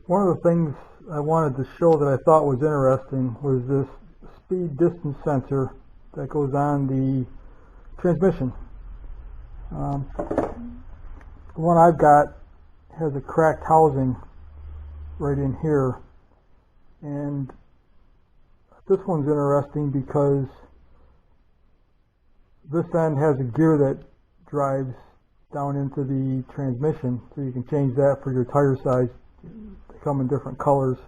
One of the things I wanted to show that I thought was interesting was this speed distance sensor that goes on the transmission. The one I've got has a cracked housing right in here, and this one's interesting because this end has a gear that drives down into the transmission, so you can change that for your tire size. They come in different colors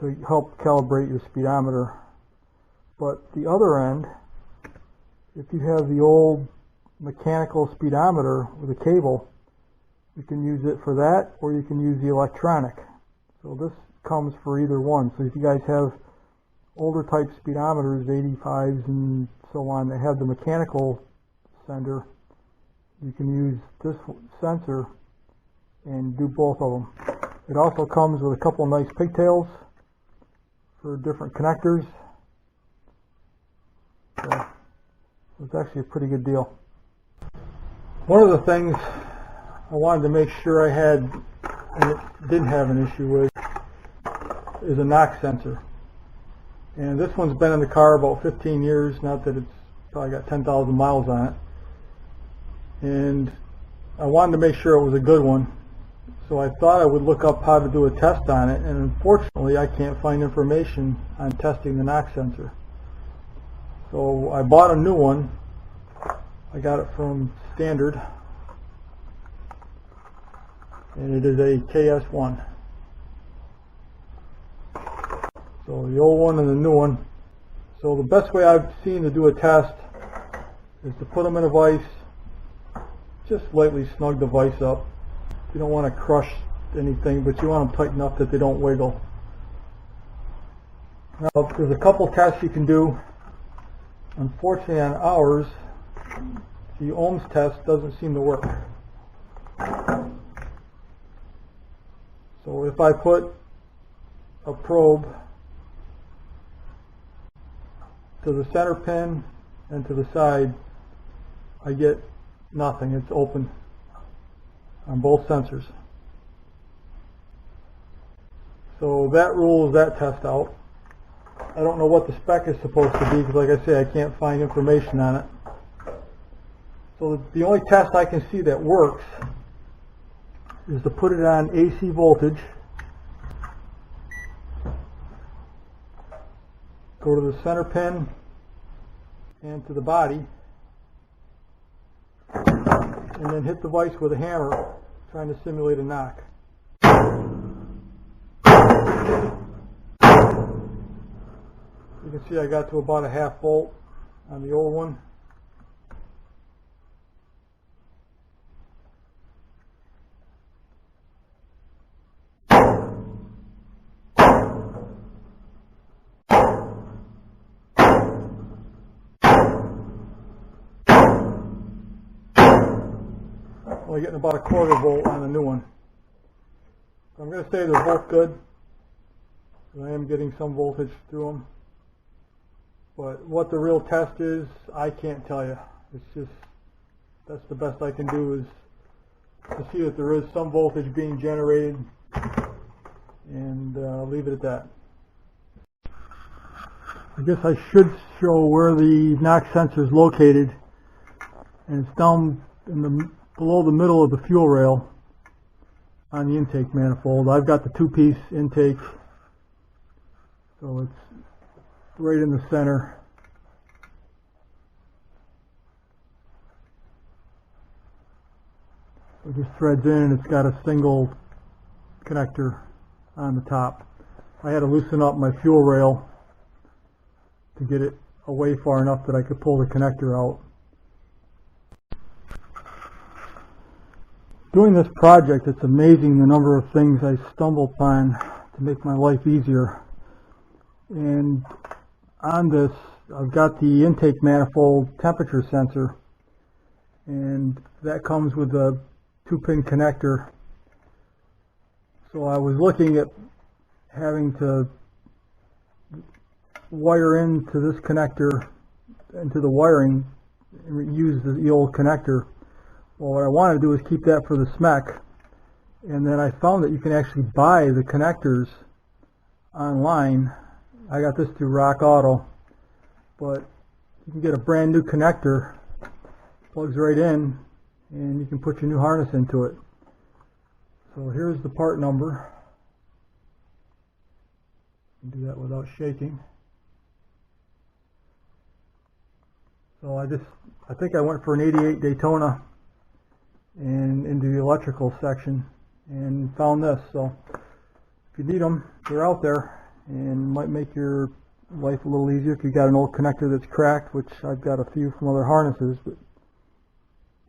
to help calibrate your speedometer. But the other end, if you have the old mechanical speedometer with a cable, you can use it for that, or you can use the electronic. So this comes for either one. So if you guys have older type speedometers, 85s and so on, that have the mechanical sender, you can use this sensor and do both of them. It also comes with a couple of nice pigtails for different connectors. So it's actually a pretty good deal. One of the things I wanted to make sure I had, and it didn't have an issue with, is a knock sensor. And this one's been in the car about 15 years, not that it's probably got 10,000 miles on it. And I wanted to make sure it was a good one. So I thought I would look up how to do a test on it, and unfortunately I can't find information on testing the knock sensor. So I bought a new one. I got it from Standard, and it is a KS1. So the old one and the new one. So the best way I've seen to do a test is to put them in a vise, just lightly snug the vise up. You don't want to crush anything, but you want them tight enough that they don't wiggle. Now there's a couple tests you can do. Unfortunately on ours, the ohms test doesn't seem to work. So if I put a probe to the center pin and to the side, I get nothing. It's open on both sensors. So that rules that test out. I don't know what the spec is supposed to be because, like I say, I can't find information on it. So the only test I can see that works is to put it on AC voltage, go to the center pin and to the body, and then hit the vise with a hammer, trying to simulate a knock. You can see I got to about a half volt on the old one. Only getting about a quarter volt on the new one. So I'm going to say they're both good. I am getting some voltage through them. But what the real test is, I can't tell you. It's just, that's the best I can do, is to see that there is some voltage being generated, and leave it at that. I guess I should show where the knock sensor is located, and it's down in below the middle of the fuel rail on the intake manifold. I've got the two-piece intake, so it's right in the center. It just threads in, and it's got a single connector on the top. I had to loosen up my fuel rail to get it away far enough that I could pull the connector out. Doing this project, it's amazing the number of things I stumble upon to make my life easier. And on this, I've got the intake manifold temperature sensor, and that comes with a 2-pin connector. So I was looking at having to wire into this connector, into the wiring, and use the old connector. Well, what I want to do is keep that for the SMEC And then I found that you can actually buy the connectors online. I got this through Rock Auto, but you can get a brand new connector, plugs right in, and you can put your new harness into it. So here's the part number. Do that without shaking. So I think I went for an 88 Daytona and into the electrical section and found this. So if you need them, they're out there and might make your life a little easier if you got an old connector that's cracked, which I've got a few from other harnesses, but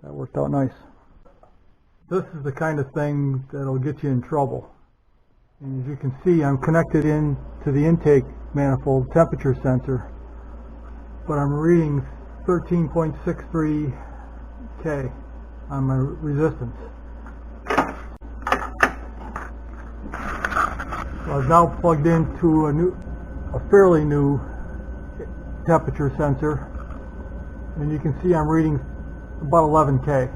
that worked out nice. This is the kind of thing that'll get you in trouble. And as you can see, I'm connected in to the intake manifold temperature sensor, but I'm reading 13.63 K on my resistance. So I've now plugged into a fairly new temperature sensor, and you can see I'm reading about 11 K.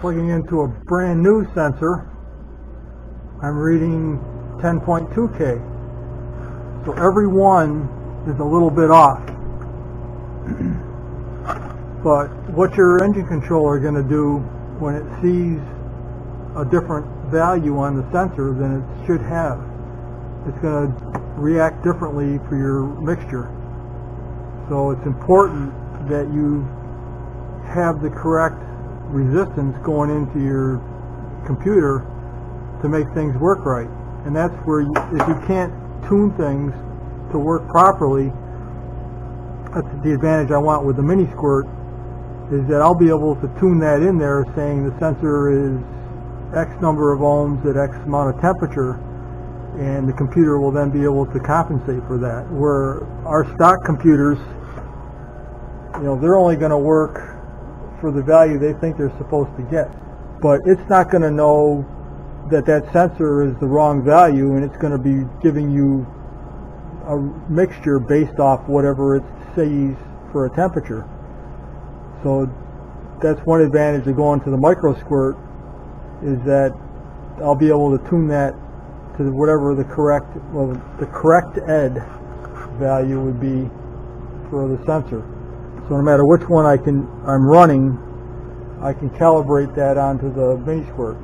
Plugging into a brand new sensor, I'm reading 10.2 K. So every one is a little bit off. But what your engine controller is going to do when it sees a different value on the sensor than it should have, it's going to react differently for your mixture. So it's important that you have the correct resistance going into your computer to make things work right. And that's where if you can't tune things to work properly, that's the advantage I want with the mini squirt, is that I'll be able to tune that in there saying the sensor is X number of ohms at X amount of temperature, and the computer will then be able to compensate for that. Where our stock computers, they're only going to work for the value they think they're supposed to get, but it's not going to know that that sensor is the wrong value, and it's going to be giving you a mixture based off whatever it sees for a temperature. So that's one advantage of going to the micro squirt, is that I'll be able to tune that to whatever the correct ed value would be for the sensor. So no matter which one I'm running, I can calibrate that onto the mini squirt.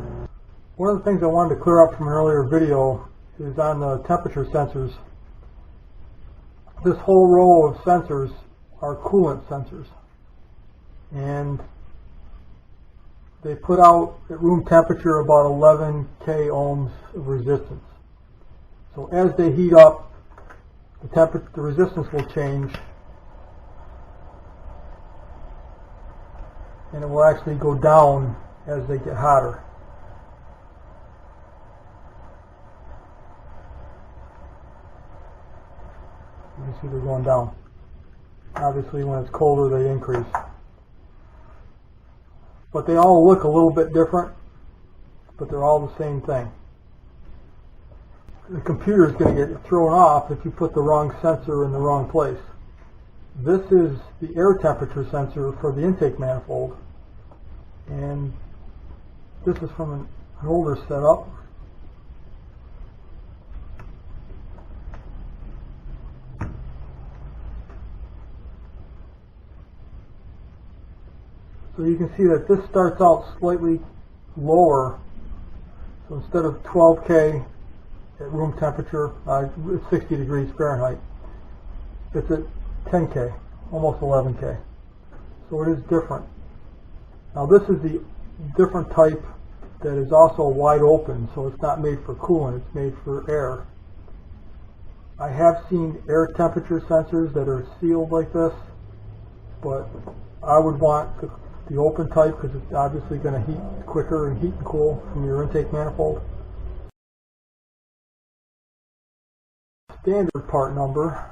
One of the things I wanted to clear up from an earlier video is on the temperature sensors. This whole row of sensors are coolant sensors, and they put out at room temperature about 11 K ohms of resistance. So as they heat up, the resistance will change, and it will actually go down as they get hotter. You can see they're going down. Obviously when it's colder they increase. But they all look a little bit different, but they're all the same thing. The computer is going to get thrown off if you put the wrong sensor in the wrong place. This is the air temperature sensor for the intake manifold, and this is from an older setup. So you can see that this starts out slightly lower. So instead of 12 K at room temperature, it's 60 degrees Fahrenheit, it's at 10 K, almost 11 K. So it is different. Now this is the different type that is also wide open, so it's not made for coolant, it's made for air. I have seen air temperature sensors that are sealed like this, but I would want the open type because it's obviously going to heat quicker and heat and cool from your intake manifold. Standard part number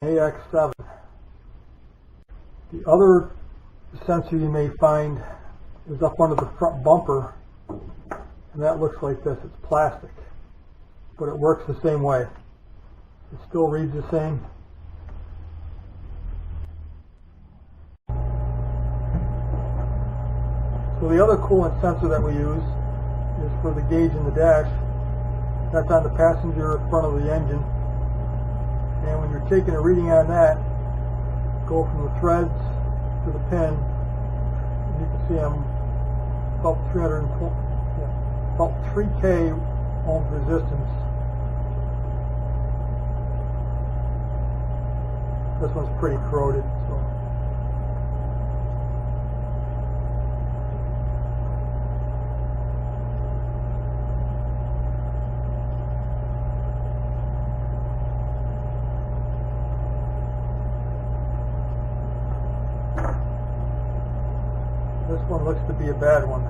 AX7. The other sensor you may find is up under the front bumper, and that looks like this. It's plastic, but it works the same way. It still reads the same. So the other coolant sensor that we use is for the gauge in the dash. That's on the passenger front of the engine. And when you're taking a reading on that, go from the threads to the pin. You can see I'm about 3K ohms resistance. This one's pretty corroded, so. This one looks to be a bad one.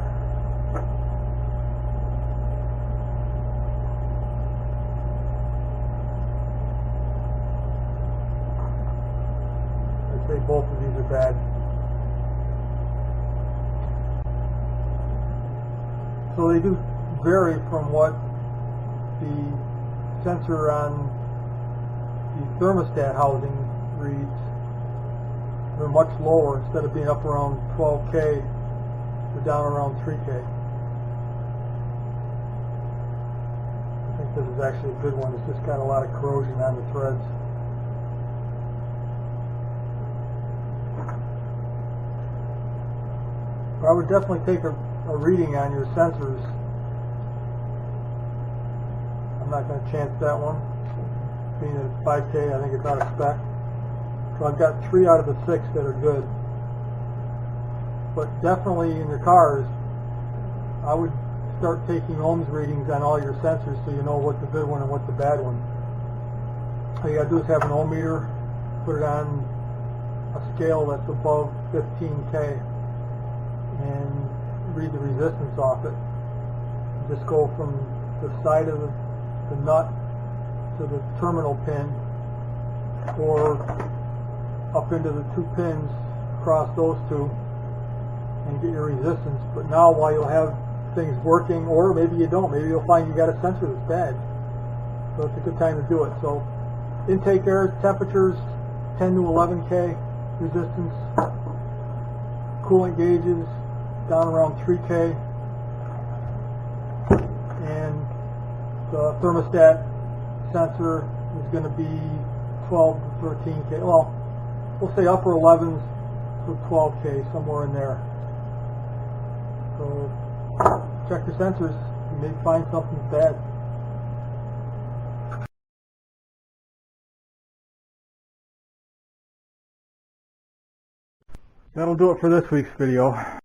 I'd say both of these are bad. So they do vary from what the sensor on the thermostat housing reads. They're much lower. Instead of being up around 12K, they're down around 3K. I think this is actually a good one. It's just got a lot of corrosion on the threads. But I would definitely take a reading on your sensors. I'm not going to chance that one. Being at 5K, I think it's out of spec. So I've got 3 out of the 6 that are good. But definitely in your cars, I would start taking ohms readings on all your sensors so you know what's the good one and what's the bad one. All you gotta do is have an ohm meter, put it on a scale that's above 15K, and read the resistance off it. Just go from the side of the nut to the terminal pin, or up into the 2 pins, across those 2, and get your resistance. But now, while you'll have things working, or maybe you don't, maybe you'll find you got a sensor that's bad. So it's a good time to do it. So intake air temperatures 10 to 11K resistance, coolant gauges down around 3K, and the thermostat sensor is going to be 12 to 13K. Well, we'll say upper 11s to 12K, somewhere in there. So check your sensors. You may find something bad. That'll do it for this week's video.